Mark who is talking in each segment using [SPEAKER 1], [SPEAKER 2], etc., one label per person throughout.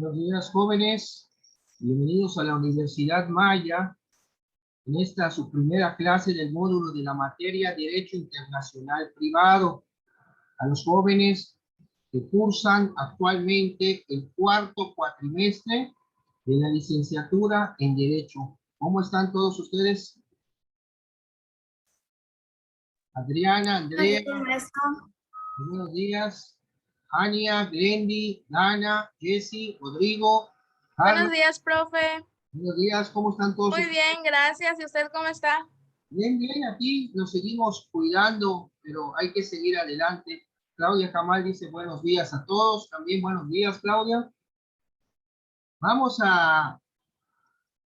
[SPEAKER 1] Buenos días, jóvenes. Bienvenidos a la Universidad Maya. En esta su primera clase del módulo de la materia Derecho Internacional Privado. A los jóvenes que cursan actualmente el cuarto cuatrimestre de la licenciatura en Derecho. ¿Cómo están todos ustedes? Adriana, Andrea, buenos días. Ania, Glendy, Dana, Jessy, Rodrigo, Carlos.
[SPEAKER 2] Buenos días, profe.
[SPEAKER 1] Buenos días, ¿cómo están todos?
[SPEAKER 2] Muy bien, gracias. ¿Y usted cómo está?
[SPEAKER 1] Bien, bien, aquí nos seguimos cuidando, pero hay que seguir adelante. Claudia Jamal dice buenos días a todos. También buenos días, Claudia. Vamos a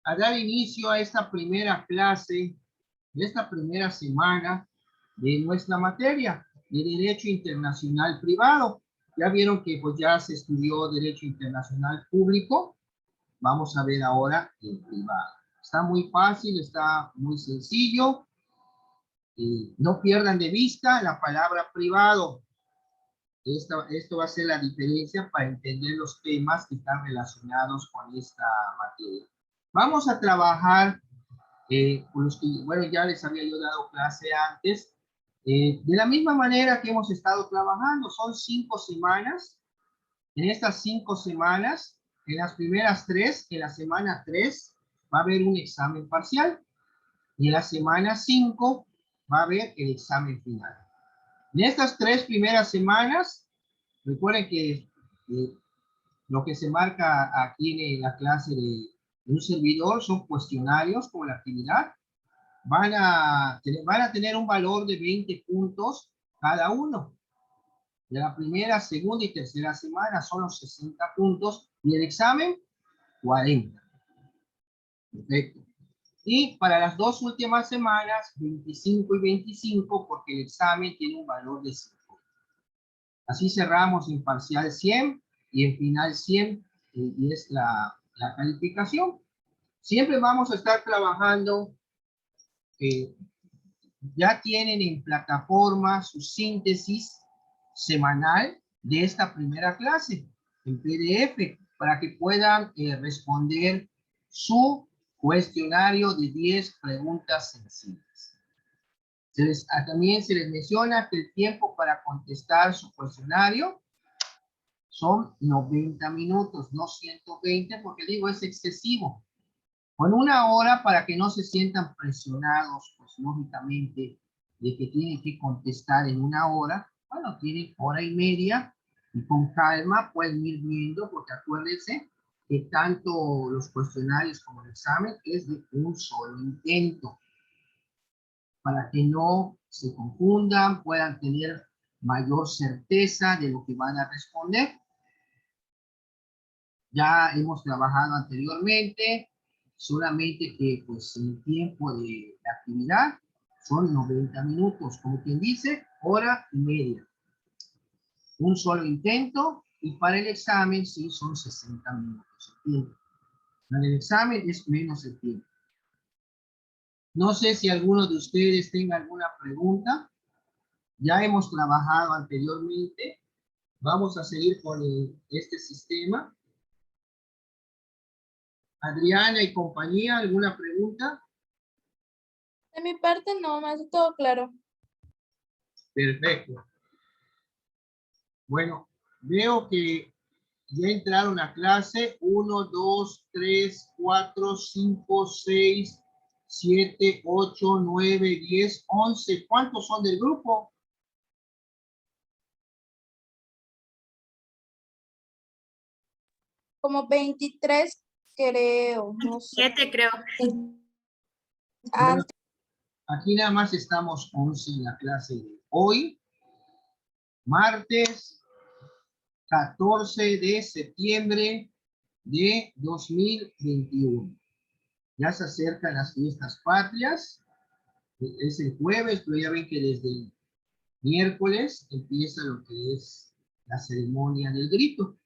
[SPEAKER 1] dar inicio a esta primera clase, de esta primera semana de nuestra materia de Derecho Internacional Privado. Ya vieron que pues ya se estudió Derecho Internacional Público. Vamos a ver ahora el privado. Está muy fácil, está muy sencillo. No pierdan de vista la palabra privado. Esto va a ser la diferencia para entender los temas que están relacionados con esta materia. Vamos a trabajar con los que, bueno, ya les había yo dado clase antes, de la misma manera que hemos estado trabajando. Son 5 semanas. En estas 5 semanas, en las primeras 3, en la semana 3, va a haber un examen parcial. Y en la semana 5 va a haber el examen final. En estas 3 primeras semanas, recuerden que lo que se marca aquí en la clase de un servidor son cuestionarios como la actividad. Van a tener un valor de 20 puntos cada uno. De la primera, segunda y tercera semana son los 60 puntos y el examen 40. Perfecto. Y para las 2 últimas semanas, 25 y 25, porque el examen tiene un valor de 5. Así cerramos en parcial 100 y en final 100, y es la calificación. Siempre vamos a estar trabajando, ya tienen en plataforma su síntesis semanal de esta primera clase en PDF para que puedan responder su cuestionario de 10 preguntas sencillas. También se les menciona que el tiempo para contestar su cuestionario son 90 minutos, no 120, porque digo, es excesivo. Con 1 hora para que no se sientan presionados, pues lógicamente, de que tienen que contestar en 1 hora. Bueno, tienen 1 hora y media y con calma pueden ir viendo, porque acuérdense que tanto los cuestionarios como el examen es de un solo intento, para que no se confundan, puedan tener mayor certeza de lo que van a responder. Ya hemos trabajado anteriormente, solamente que pues el tiempo de la actividad son 90 minutos, como quien dice, 1 hora y media. Un solo intento, y para el examen sí son 60 minutos el tiempo. Para el examen es menos el tiempo. No sé si alguno de ustedes tenga alguna pregunta. Ya hemos trabajado anteriormente. Vamos a seguir con este sistema. Adriana y compañía, ¿alguna pregunta?
[SPEAKER 2] De mi parte no, me hace todo claro.
[SPEAKER 1] Perfecto. Bueno, veo que ya entraron a clase 1, 2, 3, 4, 5, 6, 7, 8, 9, 10, 11. ¿Cuántos son del grupo?
[SPEAKER 2] Como 23, creo. No sé.
[SPEAKER 3] 7 creo.
[SPEAKER 1] Bueno, aquí nada más estamos 11 en la clase de hoy, martes 14 de septiembre de 2021. Ya se acercan las fiestas patrias. Es el jueves, pero ya ven que desde el miércoles empieza lo que es la ceremonia del grito.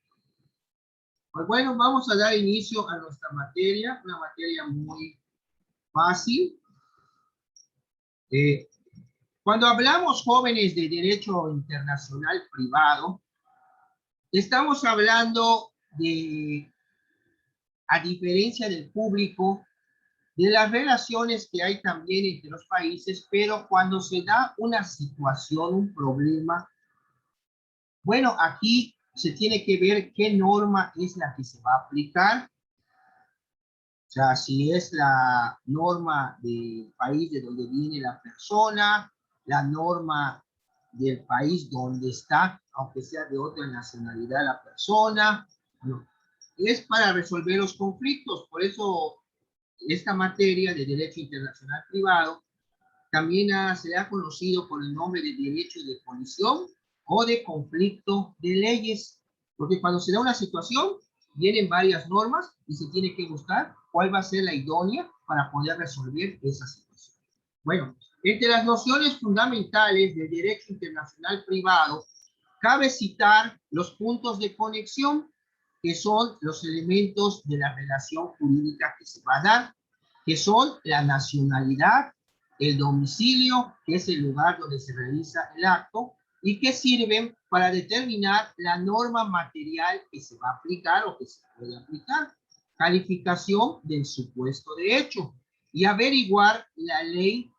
[SPEAKER 1] Pues bueno, vamos a dar inicio a nuestra materia, una materia muy fácil. Cuando hablamos, jóvenes, de derecho internacional privado, estamos hablando a diferencia del público, de las relaciones que hay también entre los países, pero cuando se da una situación, un problema, bueno, aquí se tiene que ver qué norma es la que se va a aplicar. O sea, si es la norma del país de donde viene la persona, la norma del país donde está, aunque sea de otra nacionalidad la persona. Bueno, es para resolver los conflictos. Por eso esta materia de derecho internacional privado también se le ha conocido por el nombre de derecho de colisión o de conflicto de leyes, porque cuando se da una situación, vienen varias normas y se tiene que buscar cuál va a ser la idónea para poder resolver esa situación. Bueno, entre las nociones fundamentales del derecho internacional privado, cabe citar los puntos de conexión, que son los elementos de la relación jurídica que se va a dar, que son la nacionalidad, el domicilio, que es el lugar donde se realiza el acto, y que sirven para determinar la norma material que se va a aplicar o que se puede aplicar, calificación del supuesto de hecho, y averiguar la ley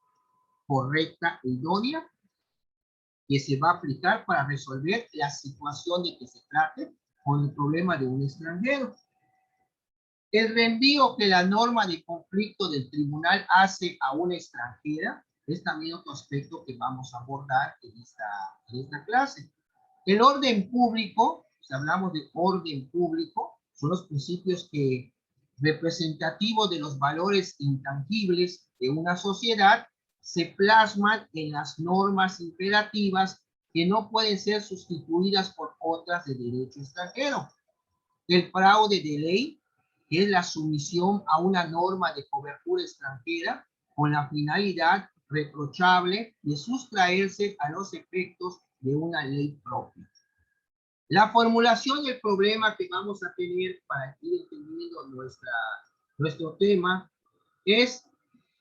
[SPEAKER 1] correcta e idónea que se va a aplicar para resolver la situación de que se trate con el problema de un extranjero. El reenvío que la norma de conflicto del tribunal hace a una extranjera es también otro aspecto que vamos a abordar en esta clase. El orden público, si hablamos de orden público, son los principios que representativos de los valores intangibles de una sociedad se plasman en las normas imperativas que no pueden ser sustituidas por otras de derecho extranjero. El fraude de ley, que es la sumisión a una norma de cobertura extranjera con la finalidad reprochable de sustraerse a los efectos de una ley propia. La formulación del problema que vamos a tener para ir entendiendo nuestro tema es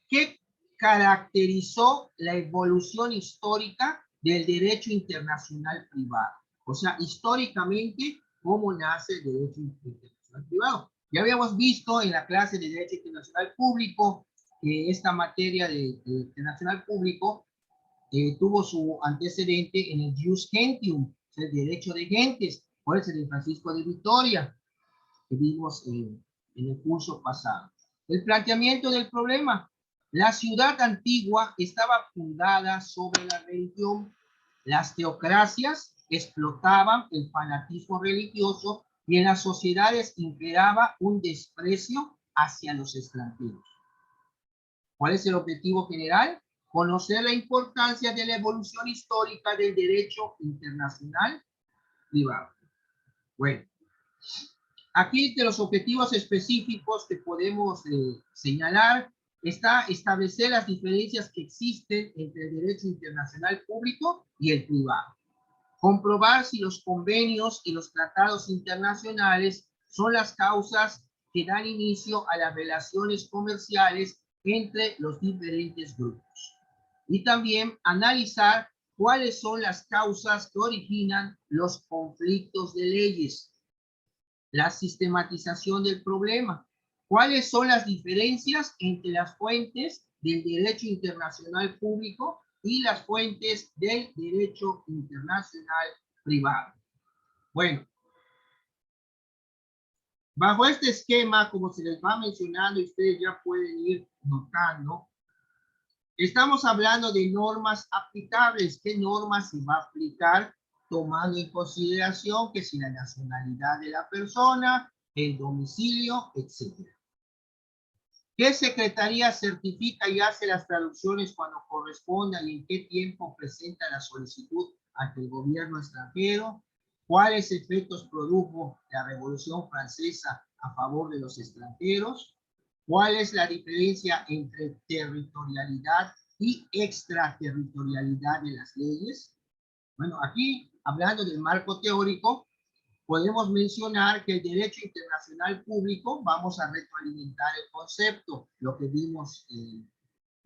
[SPEAKER 1] ¿qué caracterizó la evolución histórica del derecho internacional privado? O sea, históricamente, ¿cómo nace el derecho internacional privado? Ya habíamos visto en la clase de derecho internacional público que esta materia de internacional público tuvo su antecedente en el jus gentium, el derecho de gentes, por eso de Francisco de Vitoria, que vimos en el curso pasado. El planteamiento del problema. La ciudad antigua estaba fundada sobre la religión. Las teocracias explotaban el fanatismo religioso y en las sociedades imperaba un desprecio hacia los extranjeros. ¿Cuál es el objetivo general? Conocer la importancia de la evolución histórica del derecho internacional privado. Bueno, aquí de los objetivos específicos que podemos señalar está establecer las diferencias que existen entre el derecho internacional público y el privado. Comprobar si los convenios y los tratados internacionales son las causas que dan inicio a las relaciones comerciales entre los diferentes grupos. Y también analizar cuáles son las causas que originan los conflictos de leyes. La sistematización del problema. ¿Cuáles son las diferencias entre las fuentes del derecho internacional público y las fuentes del derecho internacional privado? Bueno, bajo este esquema, como se les va mencionando, ustedes ya pueden ir notando, estamos hablando de normas aplicables. ¿Qué normas se va a aplicar? Tomando en consideración que si la nacionalidad de la persona, el domicilio, etc. ¿Qué secretaría certifica y hace las traducciones cuando correspondan y en qué tiempo presenta la solicitud ante el gobierno extranjero? ¿Cuáles efectos produjo la Revolución Francesa a favor de los extranjeros? ¿Cuál es la diferencia entre territorialidad y extraterritorialidad de las leyes? Bueno, aquí, hablando del marco teórico, podemos mencionar que el derecho internacional público, vamos a retroalimentar el concepto, lo que vimos en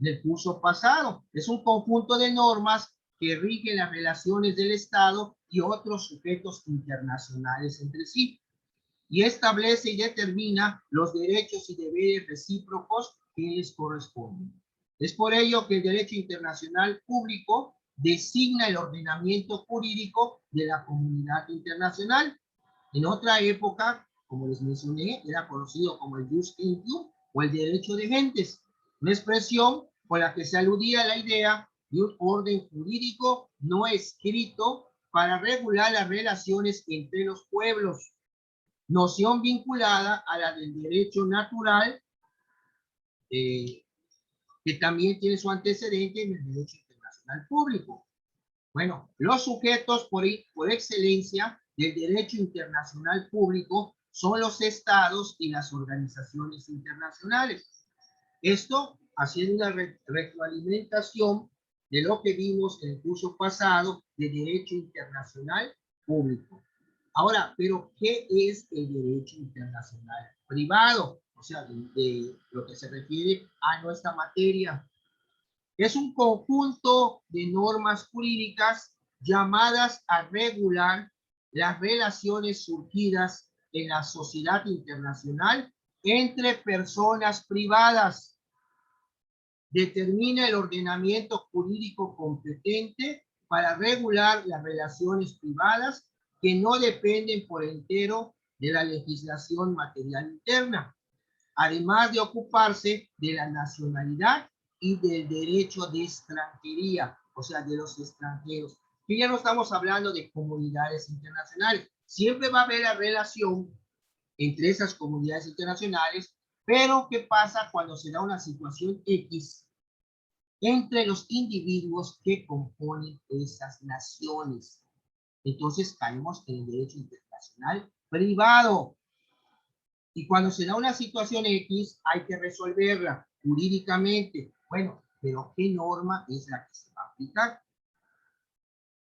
[SPEAKER 1] el curso pasado, es un conjunto de normas que rigen las relaciones del Estado y otros sujetos internacionales entre sí. y establece y determina los derechos y deberes recíprocos que les corresponden. Es por ello que el derecho internacional público designa el ordenamiento jurídico de la comunidad internacional. En otra época, como les mencioné, era conocido como el jus gentium o el derecho de gentes, una expresión con la que se aludía a la idea de un orden jurídico no escrito para regular las relaciones entre los pueblos, noción vinculada a la del derecho natural, que también tiene su antecedente en el derecho internacional público. Bueno, los sujetos por excelencia del derecho internacional público son los estados y las organizaciones internacionales. Esto haciendo una retroalimentación de lo que vimos en el curso pasado de derecho internacional público. Ahora, ¿pero qué es el derecho internacional privado? O sea, de lo que se refiere a nuestra materia. Es un conjunto de normas jurídicas llamadas a regular las relaciones surgidas en la sociedad internacional entre personas privadas. Determina el ordenamiento jurídico competente para regular las relaciones privadas que no dependen por entero de la legislación material interna, además de ocuparse de la nacionalidad y del derecho de extranjería, o sea, de los extranjeros. Que ya no estamos hablando de comunidades internacionales. Siempre va a haber la relación entre esas comunidades internacionales, pero ¿qué pasa cuando se da una situación X entre los individuos que componen esas naciones? Entonces caemos en el derecho internacional privado. Y cuando se da una situación X, hay que resolverla jurídicamente. Bueno, pero ¿qué norma es la que se va a aplicar?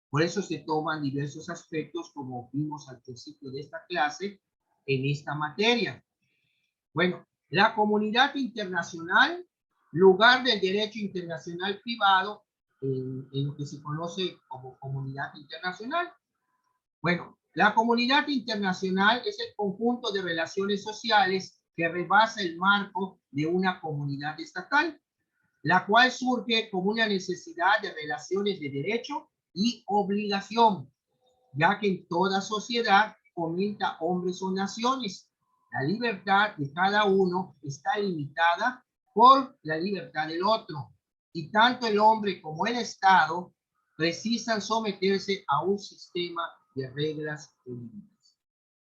[SPEAKER 1] Por eso se toman diversos aspectos, como vimos al principio de esta clase, en esta materia. Bueno, la comunidad internacional, lugar del derecho internacional privado, en lo que se conoce como comunidad internacional. Bueno, la comunidad internacional es el conjunto de relaciones sociales que rebasa el marco de una comunidad estatal, la cual surge como una necesidad de relaciones de derecho y obligación, ya que en toda sociedad fomenta hombres o naciones. La libertad de cada uno está limitada por la libertad del otro, y tanto el hombre como el Estado precisan someterse a un sistema de reglas jurídicas.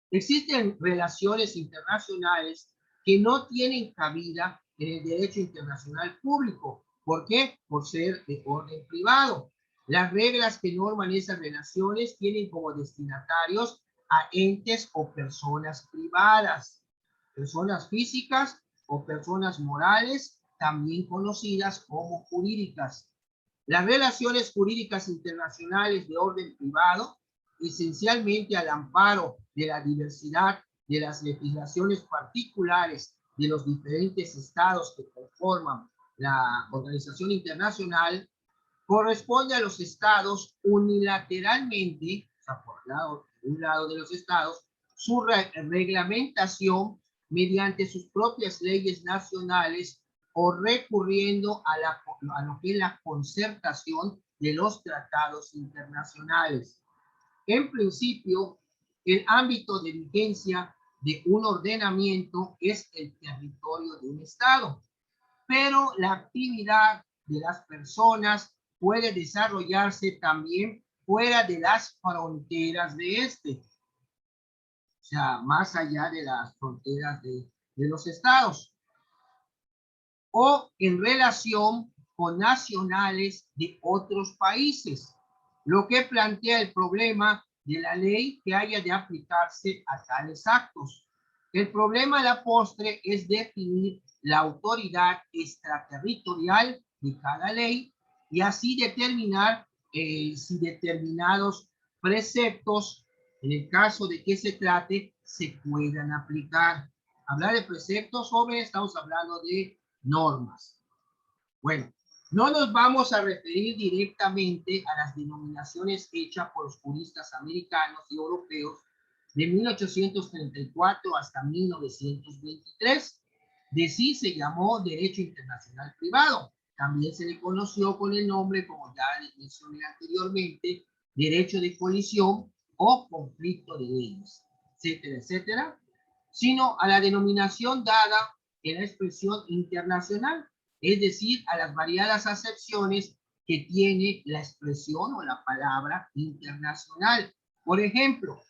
[SPEAKER 1] Existen relaciones internacionales que no tienen cabida en el derecho internacional público. ¿Por qué? Por ser de orden privado. Las reglas que norman esas relaciones tienen como destinatarios a entes o personas privadas, personas físicas o personas morales, también conocidas como jurídicas. Las relaciones jurídicas internacionales de orden privado, esencialmente al amparo de la diversidad de las legislaciones particulares de los diferentes estados que conforman la organización internacional, corresponde a los estados unilateralmente, o sea, por un lado de los estados, su reglamentación mediante sus propias leyes nacionales o recurriendo a lo que es la concertación de los tratados internacionales. En principio, el ámbito de vigencia de un ordenamiento es el territorio de un estado, pero la actividad de las personas puede desarrollarse también fuera de las fronteras de este, o sea, más allá de las fronteras de los estados, o en relación con nacionales de otros países, lo que plantea el problema de la ley que haya de aplicarse a tales actos. El problema a la postre es definir la autoridad extraterritorial de cada ley y así determinar si determinados preceptos, en el caso de que se trate, se puedan aplicar. Hablar de preceptos, jóvenes, estamos hablando de normas. Bueno, no nos vamos a referir directamente a las denominaciones hechas por los juristas americanos y europeos de 1834 hasta 1923. De sí se llamó Derecho Internacional Privado. También se le conoció con el nombre, como ya les mencioné anteriormente, Derecho de Colisión o Conflicto de Leyes, etcétera, etcétera, sino a la denominación dada en la expresión internacional, es decir, a las variadas acepciones que tiene la expresión o la palabra internacional. Por ejemplo,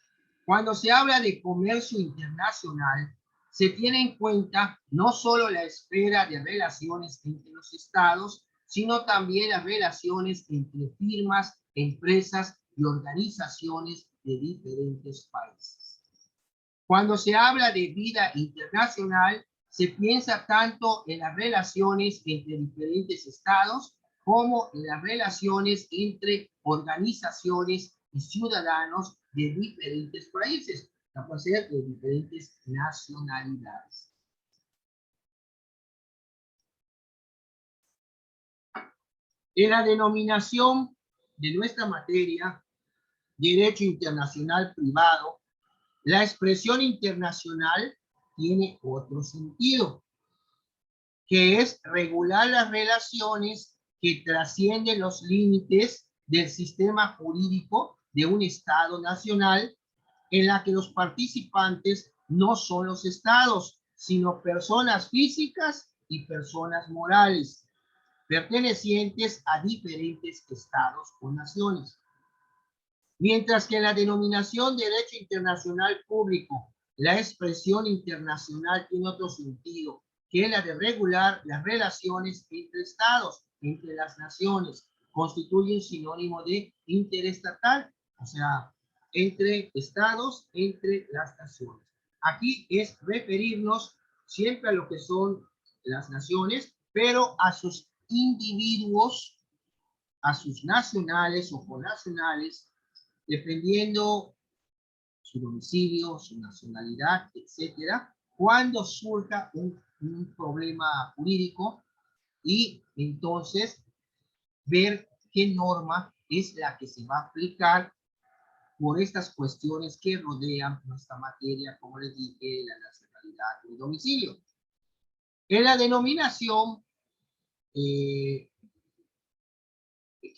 [SPEAKER 1] cuando se habla de comercio internacional, se tiene en cuenta no solo la esfera de relaciones entre los estados, sino también las relaciones entre firmas, empresas y organizaciones de diferentes países. Cuando se habla de vida internacional, se piensa tanto en las relaciones entre diferentes estados como en las relaciones entre organizaciones y ciudadanos de diferentes países, puede ser de diferentes nacionalidades. En la denominación de nuestra materia, Derecho Internacional Privado, la expresión internacional tiene otro sentido, que es regular las relaciones que trascienden los límites del sistema jurídico de un Estado nacional, en la que los participantes no son los estados, sino personas físicas y personas morales, pertenecientes a diferentes estados o naciones. Mientras que en la denominación Derecho Internacional Público, la expresión internacional tiene otro sentido, que es la de regular las relaciones entre estados, entre las naciones, constituye un sinónimo de interestatal, o sea, entre estados, entre las naciones. Aquí es referirnos siempre a lo que son las naciones, pero a sus individuos, a sus nacionales o connacionales, dependiendo su domicilio, su nacionalidad, etcétera, cuando surja un problema jurídico y entonces ver qué norma es la que se va a aplicar por estas cuestiones que rodean nuestra materia, como les dije, la nacionalidad y el domicilio. En la denominación que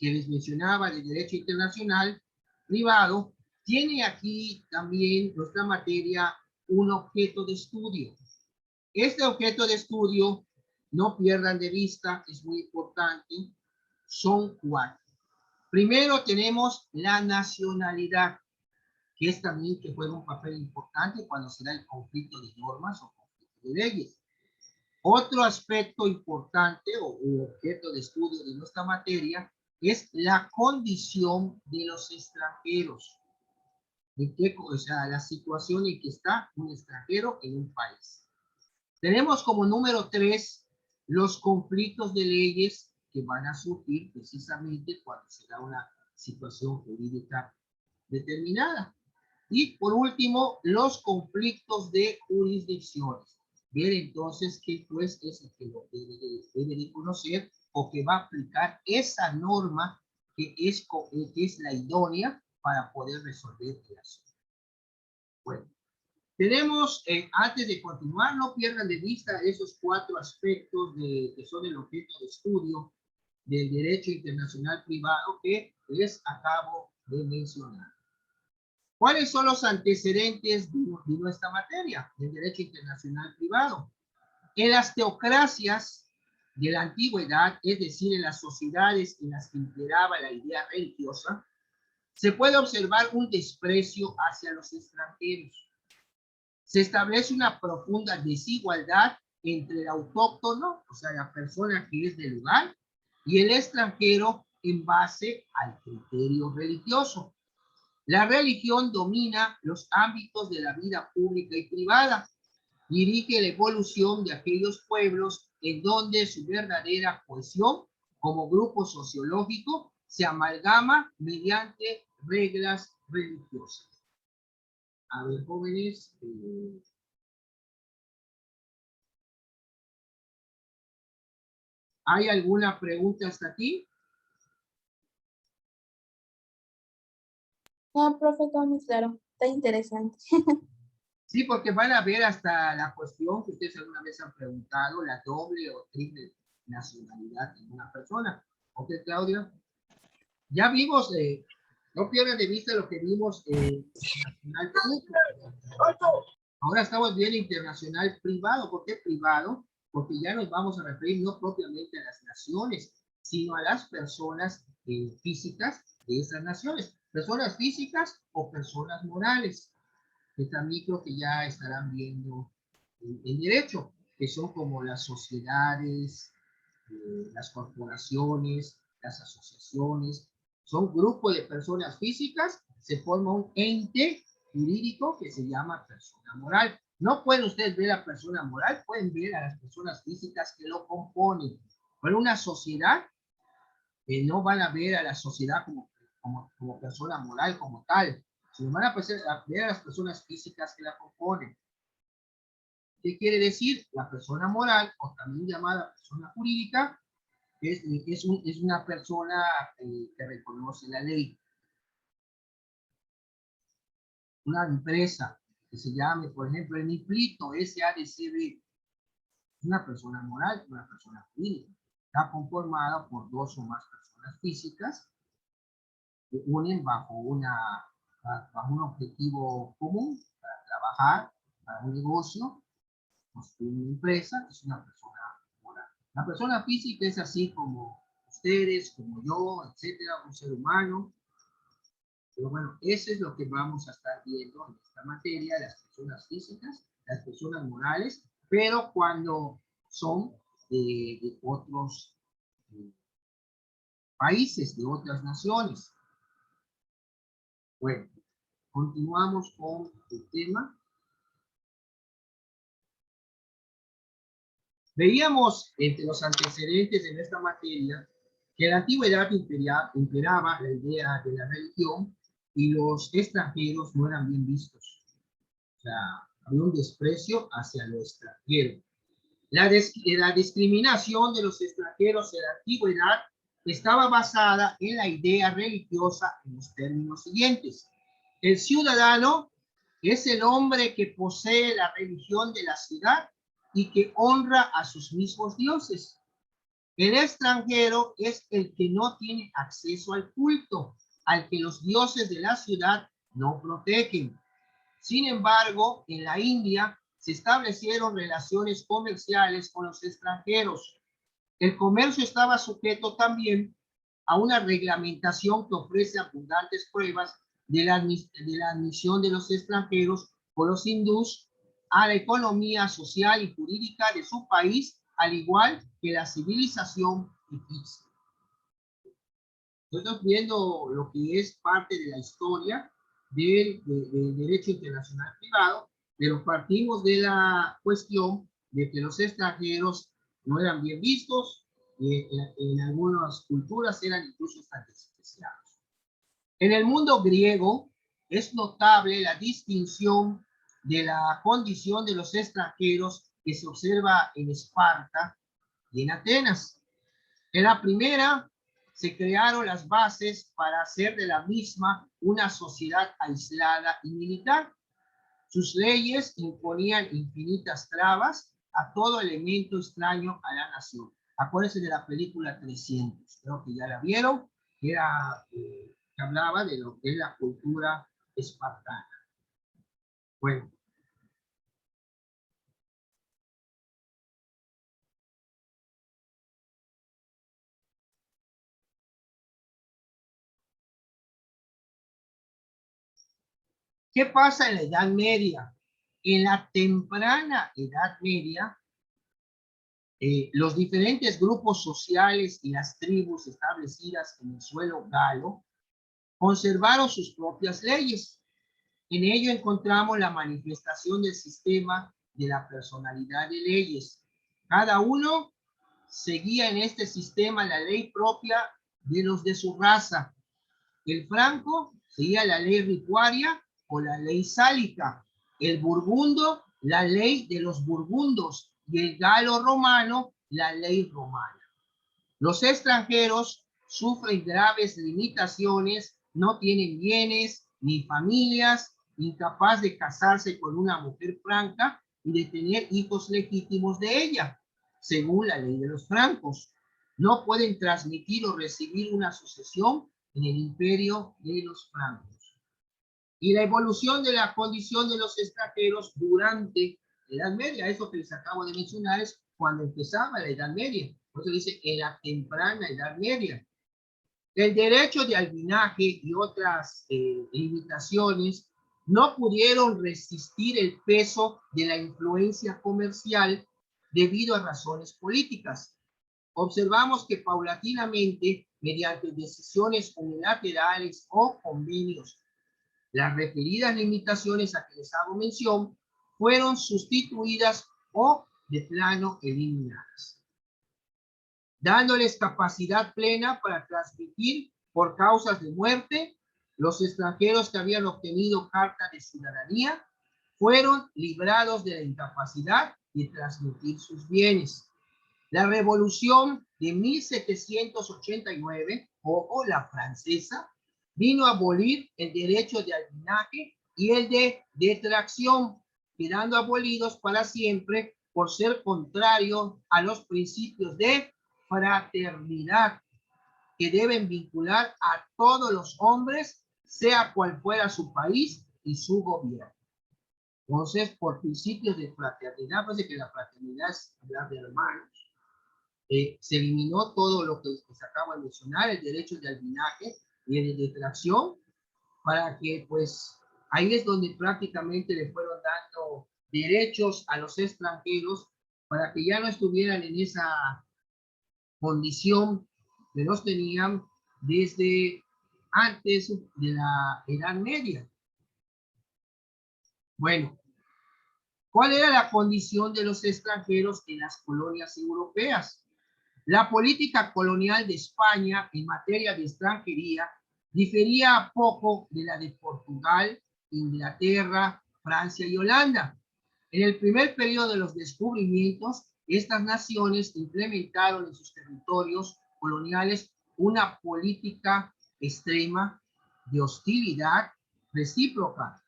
[SPEAKER 1] les mencionaba de derecho internacional privado, tiene aquí también nuestra materia un objeto de estudio. Este objeto de estudio, no pierdan de vista, es muy importante, son 4. Primero tenemos la nacionalidad, que es también que juega un papel importante cuando se da el conflicto de normas o conflicto de leyes. Otro aspecto importante o objeto de estudio de nuestra materia es la condición de los extranjeros. O sea, la situación en que está un extranjero en un país. Tenemos como número 3 los conflictos de leyes que van a surgir precisamente cuando se da una situación jurídica determinada. Y por último, los conflictos de jurisdicciones. Ver entonces qué juez es el que lo debe de conocer o que va a aplicar esa norma que es la idónea para poder resolver el asunto. Bueno, tenemos, antes de continuar, no pierdan de vista esos 4 aspectos que son el objeto de estudio del derecho internacional privado que les acabo de mencionar. ¿Cuáles son los antecedentes de nuestra materia, del derecho internacional privado? En las teocracias de la antigüedad, es decir, en las sociedades en las que imperaba la idea religiosa, se puede observar un desprecio hacia los extranjeros. Se establece una profunda desigualdad entre el autóctono, o sea, la persona que es del lugar, y el extranjero en base al criterio religioso. La religión domina los ámbitos de la vida pública y privada, dirige la evolución de aquellos pueblos en donde su verdadera cohesión como grupo sociológico se amalgama mediante reglas religiosas. A ver, jóvenes, ¿hay alguna pregunta hasta aquí?
[SPEAKER 2] No, profe, todo muy claro. está interesante.
[SPEAKER 1] Sí, porque van a ver hasta la cuestión que ustedes alguna vez han preguntado, la doble o triple nacionalidad de una persona. ¿Ok, Claudia? Ya vimos, no pierdan de vista lo que vimos internacional público. Ahora estamos viendo internacional privado. ¿Por qué privado? Porque ya nos vamos a referir no propiamente a las naciones, sino a las personas físicas de esas naciones. Personas físicas o personas morales, que también creo que ya estarán viendo en derecho, que son como las sociedades, las corporaciones, las asociaciones, son grupos de personas físicas, se forma un ente jurídico que se llama persona moral. No pueden ustedes ver a persona moral, pueden ver a las personas físicas que lo componen. Pero una sociedad, no van a ver a la sociedad como persona moral, como tal, sino van a ver a las personas físicas que la componen. ¿Qué quiere decir? La persona moral, o también llamada persona jurídica, es una persona que reconoce la ley. Una empresa que se llame, por ejemplo, el Niplito, SADCB, es una persona moral, una persona jurídica. Está conformada por dos o más personas físicas que unen bajo un objetivo común para trabajar para un negocio, construir una empresa, es una persona moral. La persona física es así como ustedes, como yo, etcétera, un ser humano. Pero bueno, eso es lo que vamos a estar viendo en esta materia, las personas físicas, las personas morales, pero cuando son de otros países, de otras naciones. Bueno, continuamos con el tema. Veíamos entre los antecedentes de esta materia que en la antigüedad imperaba la idea de la religión y los extranjeros no eran bien vistos. O sea, había un desprecio hacia lo extranjero. La discriminación de los extranjeros en la antigüedad estaba basada en la idea religiosa en los términos siguientes. El ciudadano es el hombre que posee la religión de la ciudad y que honra a sus mismos dioses. El extranjero es el que no tiene acceso al culto, al que los dioses de la ciudad no protegen. Sin embargo, en la India se establecieron relaciones comerciales con los extranjeros. El comercio estaba sujeto también a una reglamentación que ofrece abundantes pruebas de la admisión de los extranjeros por los hindús a la economía social y jurídica de su país, al igual que la civilización egipcia. Estamos viendo lo que es parte de la historia del derecho internacional privado, pero partimos de la cuestión de que los extranjeros no eran bien vistos, en algunas culturas eran incluso hasta despreciados. En el mundo griego es notable la distinción de la condición de los extranjeros que se observa en Esparta y en Atenas. En la primera se crearon las bases para hacer de la misma una sociedad aislada y militar. Sus leyes imponían infinitas trabas a todo elemento extraño a la nación. Acuérdense de la película 300, creo que ya la vieron, que hablaba de lo que es la cultura espartana. Bueno. ¿Qué pasa en la Edad Media? En la temprana Edad Media, los diferentes grupos sociales y las tribus establecidas en el suelo galo conservaron sus propias leyes. En ello encontramos la manifestación del sistema de la personalidad de leyes. Cada uno seguía en este sistema la ley propia de los de su raza. El franco seguía la ley rituaria o la ley sálica. El burgundo, la ley de los burgundos, y el galo romano, la ley romana. Los extranjeros sufren graves limitaciones, no tienen bienes ni familias, incapaz de casarse con una mujer franca y de tener hijos legítimos de ella, según la ley de los francos. No pueden transmitir o recibir una sucesión en el imperio de los francos. Y la evolución de la condición de los extranjeros durante la Edad Media, eso que les acabo de mencionar es cuando empezaba la Edad Media. Por eso dice en la temprana Edad Media. El derecho de albinaje y otras limitaciones no pudieron resistir el peso de la influencia comercial debido a razones políticas. Observamos que paulatinamente, mediante decisiones unilaterales o convenios, las referidas limitaciones a que les hago mención fueron sustituidas o de plano eliminadas, dándoles capacidad plena para transmitir por causas de muerte. Los extranjeros que habían obtenido carta de ciudadanía fueron librados de la incapacidad de transmitir sus bienes. La revolución de 1789, o la francesa, vino a abolir el derecho de albinaje y el de detracción, quedando abolidos para siempre por ser contrario a los principios de fraternidad que deben vincular a todos los hombres, sea cual fuera su país y su gobierno. Entonces, por principios de fraternidad, parece que la fraternidad es hablar de hermanos. Se eliminó todo lo que se acaba de mencionar, el derecho de albinaje y el de detracción, para que pues ahí es donde prácticamente le fueron dando derechos a los extranjeros para que ya no estuvieran en esa condición que los tenían desde antes de la Edad Media. Bueno, ¿cuál era la condición de los extranjeros en las colonias europeas? La política colonial de España en materia de extranjería difería poco de la de Portugal, Inglaterra, Francia y Holanda. En el primer periodo de los descubrimientos, estas naciones implementaron en sus territorios coloniales una política extrema de hostilidad recíproca.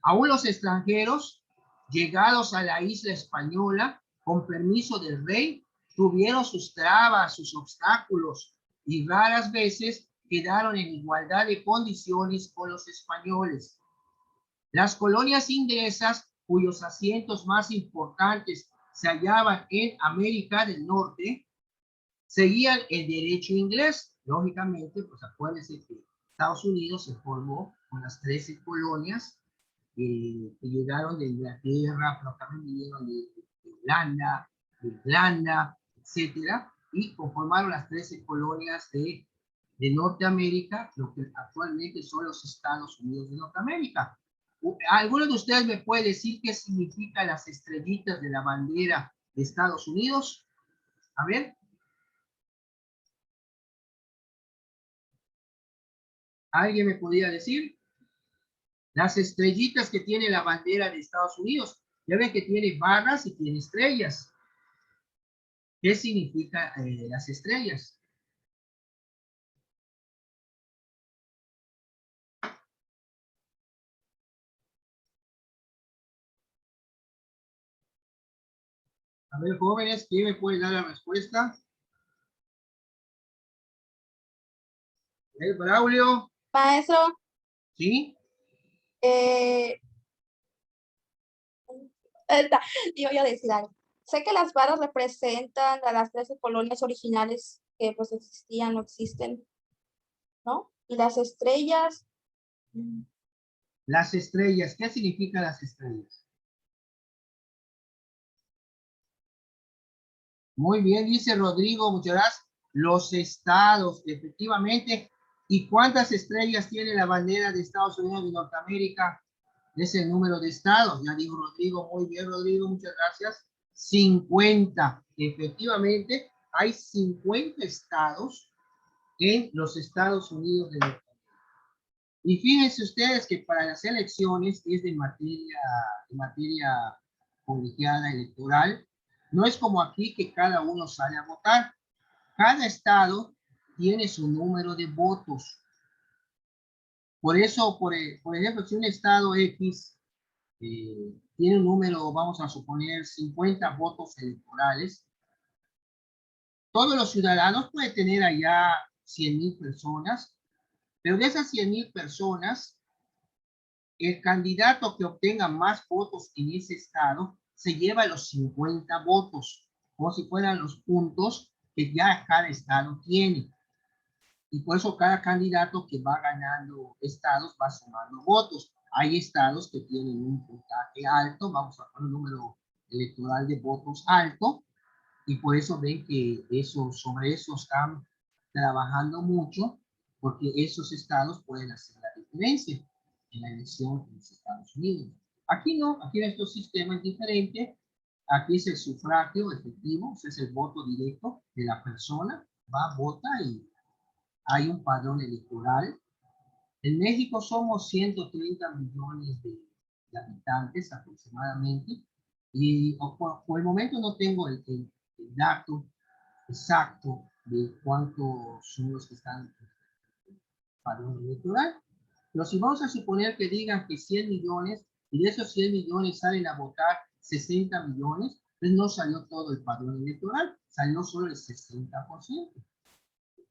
[SPEAKER 1] Aún los extranjeros, llegados a la isla española, con permiso del rey, tuvieron sus trabas, sus obstáculos, y raras veces quedaron en igualdad de condiciones con los españoles. Las colonias inglesas, cuyos asientos más importantes se hallaban en América del Norte, seguían el derecho inglés. Lógicamente, pues acuérdense que Estados Unidos se formó con las 13 colonias que llegaron de Inglaterra, pero también vinieron de Holanda, de Irlanda, etcétera, y conformaron las 13 colonias de Norteamérica, lo que actualmente son los Estados Unidos de Norteamérica. ¿Alguno de ustedes me puede decir qué significan las estrellitas de la bandera de Estados Unidos? A ver. ¿Alguien me podría decir? Las estrellitas que tiene la bandera de Estados Unidos. Ya ven que tiene barras y tiene estrellas. ¿Qué significa las estrellas? A ver, jóvenes, ¿quién me puede dar la respuesta? ¿El Braulio?
[SPEAKER 2] Maestro,
[SPEAKER 1] ¿Sí?
[SPEAKER 2] eh, yo voy a decir algo. Sé que las barras representan a las 13 colonias originales que pues existían o existen, ¿no? Y las estrellas,
[SPEAKER 1] Las estrellas. ¿Qué significan las estrellas? Muy bien, dice Rodrigo, muchas gracias. Los estados, efectivamente. ¿Y cuántas estrellas tiene la bandera de Estados Unidos de Norteamérica? Es el número de estados. Ya dijo Rodrigo, muy bien, Rodrigo, muchas gracias. 50. Efectivamente, hay 50 estados en los Estados Unidos de Norteamérica. Y fíjense ustedes que para las elecciones es de materia colegiada electoral. No es como aquí que cada uno sale a votar. Cada estado tiene su número de votos. Por eso, por ejemplo, si un estado X tiene un número, vamos a suponer, 50 votos electorales, todos los ciudadanos pueden tener allá 100.000 personas, pero de esas 100.000 personas, el candidato que obtenga más votos en ese estado se lleva los 50 votos, como si fueran los puntos que ya cada estado tiene. Y por eso cada candidato que va ganando estados va sumando votos. Hay estados que tienen un puntaje alto, vamos a poner un número electoral de votos alto, y por eso ven que sobre eso están trabajando mucho, porque esos estados pueden hacer la diferencia en la elección en los Estados Unidos. Aquí no, aquí en estos sistemas es diferente. Aquí es el sufragio efectivo, es el voto directo de la persona, va, vota y hay un padrón electoral. En México somos 130 millones de habitantes aproximadamente, y por el momento no tengo el dato exacto de cuántos son los que están en el padrón electoral, pero si vamos a suponer que digan que 100 millones, y de esos 100 millones salen a votar 60 millones, pues no salió todo el padrón electoral, salió solo el 60%.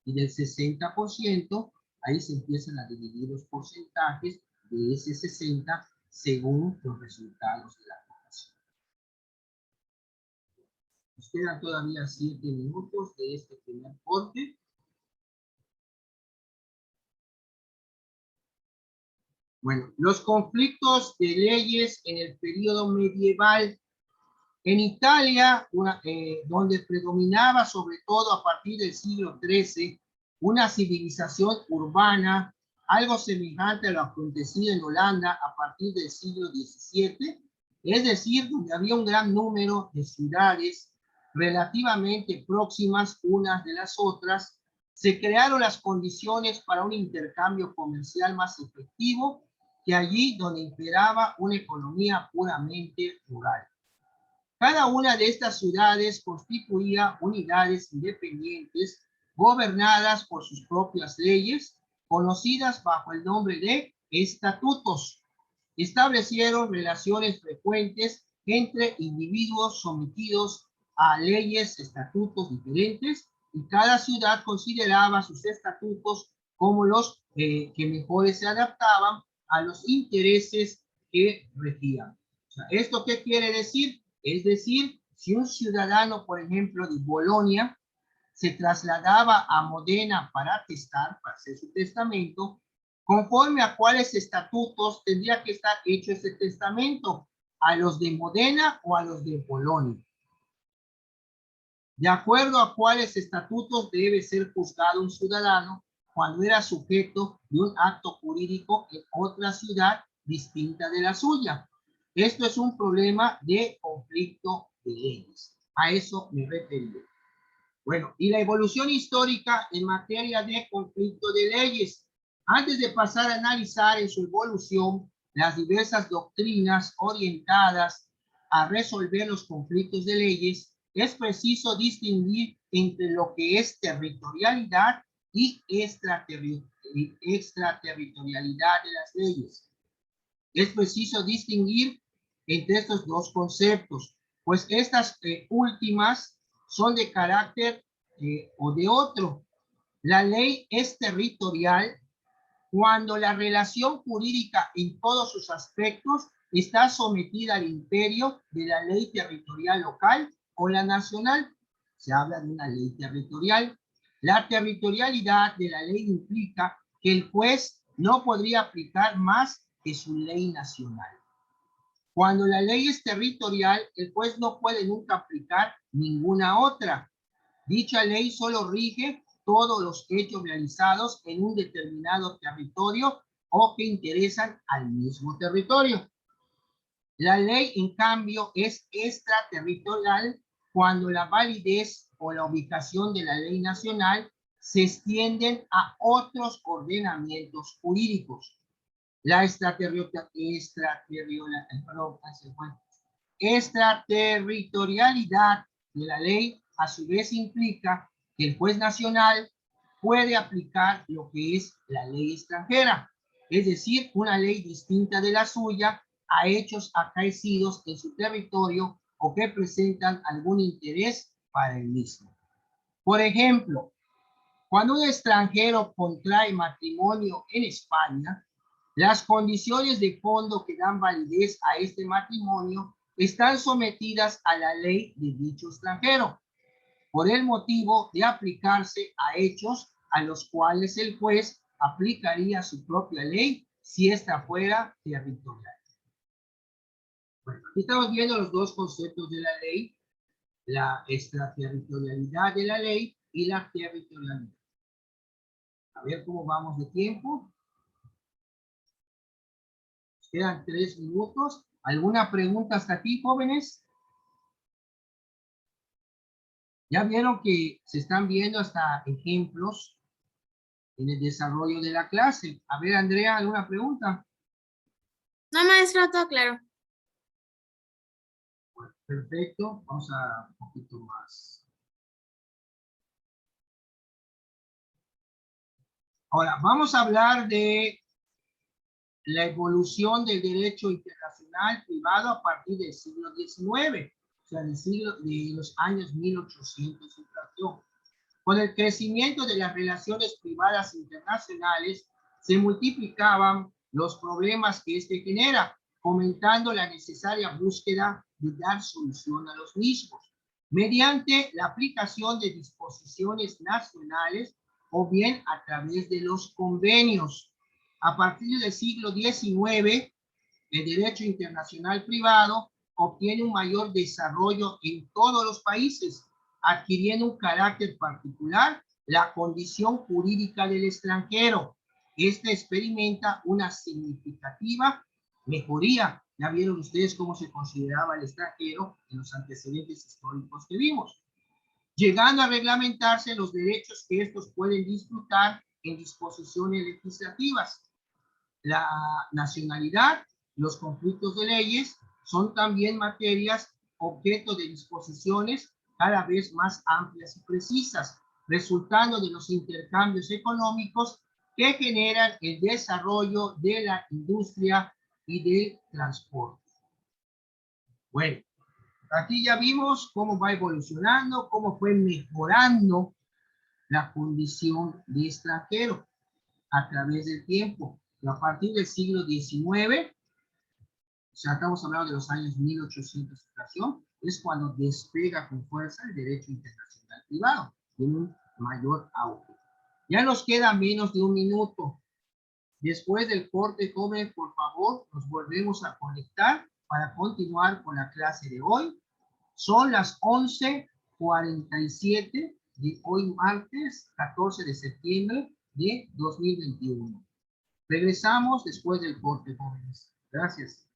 [SPEAKER 1] Y del 60%, ahí se empiezan a dividir los porcentajes de ese 60 según los resultados de la votación. Nos quedan todavía 7 minutos de este primer corte. Bueno, los conflictos de leyes en el periodo medieval. En Italia, donde predominaba sobre todo a partir del siglo XIII, una civilización urbana, algo semejante a lo acontecido en Holanda a partir del siglo XVII, es decir, donde había un gran número de ciudades relativamente próximas unas de las otras, se crearon las condiciones para un intercambio comercial más efectivo que allí donde imperaba una economía puramente rural. Cada una de estas ciudades constituía unidades independientes gobernadas por sus propias leyes, conocidas bajo el nombre de estatutos. Establecieron relaciones frecuentes entre individuos sometidos a leyes, estatutos diferentes, y cada ciudad consideraba sus estatutos como los que mejores se adaptaban a los intereses que regían. O sea, ¿esto qué quiere decir? Es decir, si un ciudadano, por ejemplo, de Bolonia, se trasladaba a Modena para atestar, para hacer su testamento, conforme a cuáles estatutos tendría que estar hecho ese testamento, a los de Modena o a los de Bolonia. De acuerdo a cuáles estatutos debe ser juzgado un ciudadano cuando era sujeto de un acto jurídico en otra ciudad distinta de la suya. Esto es un problema de conflicto de leyes. A eso me referí. Bueno, y la evolución histórica en materia de conflicto de leyes. Antes de pasar a analizar en su evolución las diversas doctrinas orientadas a resolver los conflictos de leyes, es preciso distinguir entre lo que es territorialidad y extraterritorialidad de las leyes. Es preciso distinguir entre estos dos conceptos, pues estas últimas son de carácter o de otro. La ley es territorial cuando la relación jurídica en todos sus aspectos está sometida al imperio de la ley territorial local o la nacional. Se habla de una ley territorial. La territorialidad de la ley implica que el juez no podría aplicar más que su ley nacional. Cuando la ley es territorial, el juez no puede nunca aplicar ninguna otra. Dicha ley solo rige todos los hechos realizados en un determinado territorio o que interesan al mismo territorio. La ley, en cambio, es extraterritorial cuando la validez o la ubicación de la ley nacional se extienden a otros ordenamientos jurídicos. La extraterritorialidad de la ley a su vez implica que el juez nacional puede aplicar lo que es la ley extranjera, es decir, una ley distinta de la suya, a hechos acaecidos en su territorio o que presentan algún interés para el mismo. Por ejemplo, cuando un extranjero contrae matrimonio en España, las condiciones de fondo que dan validez a este matrimonio están sometidas a la ley de dicho extranjero, por el motivo de aplicarse a hechos a los cuales el juez aplicaría su propia ley si ésta fuera territorial. Bueno, aquí estamos viendo los dos conceptos de la ley, la extraterritorialidad de la ley y la territorialidad. A ver cómo vamos de tiempo. Nos quedan 3 minutos. ¿Alguna pregunta hasta aquí, jóvenes? Ya vieron que se están viendo hasta ejemplos en el desarrollo de la clase. A ver, Andrea, ¿alguna pregunta?
[SPEAKER 3] No, maestro, todo claro.
[SPEAKER 1] Bueno, perfecto. Vamos a un poquito más. Ahora, vamos a hablar de la evolución del derecho internacional privado a partir del siglo XIX, o sea, de los años 1800 y fracción. Con el crecimiento de las relaciones privadas internacionales, se multiplicaban los problemas que este genera, fomentando la necesaria búsqueda de dar solución a los mismos, mediante la aplicación de disposiciones nacionales o bien a través de los convenios. A partir del siglo XIX, el derecho internacional privado obtiene un mayor desarrollo en todos los países, adquiriendo un carácter particular la condición jurídica del extranjero. Este experimenta una significativa mejoría. Ya vieron ustedes cómo se consideraba el extranjero en los antecedentes históricos que vimos, llegando a reglamentarse los derechos que estos pueden disfrutar en disposiciones legislativas. La nacionalidad, los conflictos de leyes son también materias objeto de disposiciones cada vez más amplias y precisas, resultando de los intercambios económicos que generan el desarrollo de la industria y del transporte. Bueno, aquí ya vimos cómo va evolucionando, cómo fue mejorando la condición de extranjero a través del tiempo. A partir del siglo XIX, o sea, estamos hablando de los años 1800, es cuando despega con fuerza el derecho internacional privado, tiene un mayor auge. Ya nos queda menos de un minuto. Después del corte, joven, por favor, nos volvemos a conectar para continuar con la clase de hoy. Son las 11:47 de hoy, martes 14 de septiembre de 2021. Regresamos después del corte, jóvenes. Gracias.